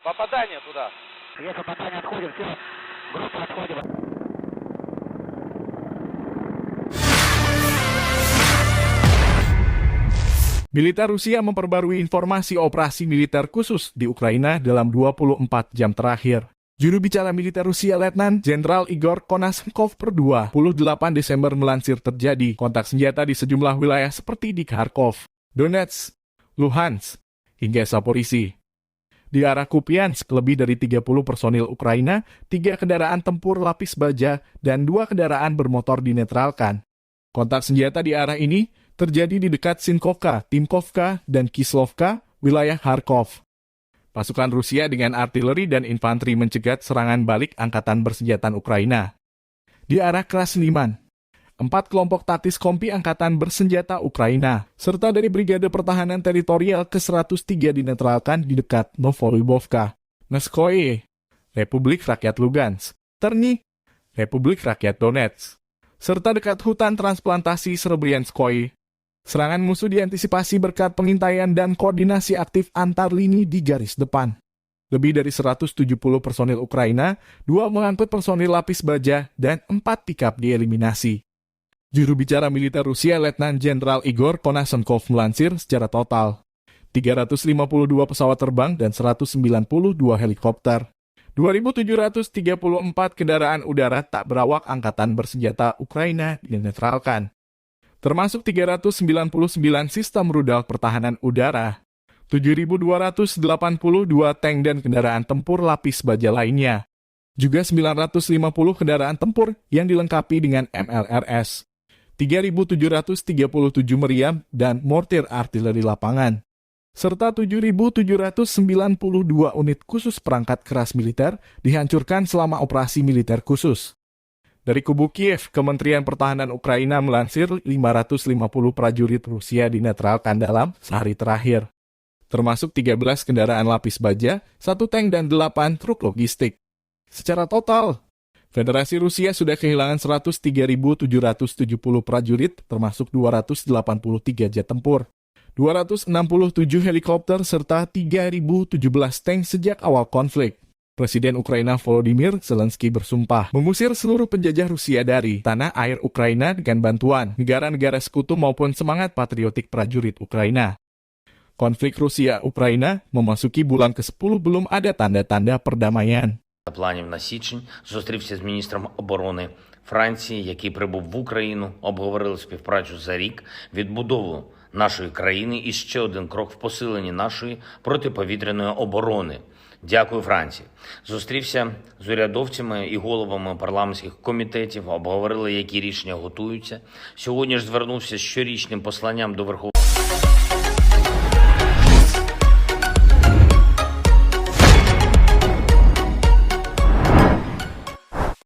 Попадание туда. Есть попадание, отходим, все. Группа отходим. Militer Rusia memperbarui informasi operasi militer khusus di Ukraina dalam 24 jam terakhir. Juru bicara militer Rusia Letnan Jenderal Igor Konashenkov per 28 Desember melansir terjadi kontak senjata di sejumlah wilayah seperti di Kharkov, Donetsk, Luhansk, hingga Zaporizhzhia. Di arah Kupiansk, lebih dari 30 personil Ukraina, 3 kendaraan tempur lapis baja, dan 2 kendaraan bermotor dinetralkan. Kontak senjata di arah ini terjadi di dekat Sinkovka, Timkovka, dan Kislovka, wilayah Kharkov. Pasukan Rusia dengan artileri dan infanteri mencegat serangan balik angkatan bersenjata Ukraina. Di arah Krasliman, 4 kelompok taktis kompi angkatan bersenjata Ukraina, serta dari Brigade Pertahanan Teritorial ke-103 dinetralkan di dekat Novolibovka, Neskoye, Republik Rakyat Lugansk, Terni, Republik Rakyat Donetsk, serta dekat hutan transplantasi Srebryanskoye. Serangan musuh diantisipasi berkat pengintaian dan koordinasi aktif antar lini di garis depan. Lebih dari 170 personil Ukraina, 2 mengangkut personil lapis baja, dan 4 pikap dieliminasi. Juru bicara militer Rusia Letnan Jenderal Igor Konashenkov melansir secara total 352 pesawat terbang dan 192 helikopter. 2.734 kendaraan udara tak berawak angkatan bersenjata Ukraina dinetralkan, termasuk 399 sistem rudal pertahanan udara, 7.282 tank dan kendaraan tempur lapis baja lainnya, juga 950 kendaraan tempur yang dilengkapi dengan MLRS, 3.737 meriam dan mortir artileri lapangan, serta 7.792 unit khusus perangkat keras militer dihancurkan selama operasi militer khusus. Dari kubu Kiev, Kementerian Pertahanan Ukraina melansir 550 prajurit Rusia dinetralkan dalam sehari terakhir, termasuk 13 kendaraan lapis baja, 1 tank dan 8 truk logistik. Secara total, Federasi Rusia sudah kehilangan 103.770 prajurit, termasuk 283 jet tempur, 267 helikopter, serta 3.017 tank sejak awal konflik. Presiden Ukraina Volodymyr Zelensky bersumpah mengusir seluruh penjajah Rusia dari tanah air Ukraina dengan bantuan negara-negara sekutu maupun semangat patriotik prajurit Ukraina. Konflik Rusia-Ukraina memasuki bulan ke-10 belum ada tanda-tanda perdamaian. Планів на січень зустрівся з міністром оборони Франції, який прибув в Україну, обговорили співпрацю за рік, відбудову нашої країни і ще один крок в посиленні нашої протиповітряної оборони. Дякую, Франції. Зустрівся з урядовцями і головами парламентських комітетів, обговорили, які рішення готуються. Сьогодні ж звернувся з щорічним посланням до Верховної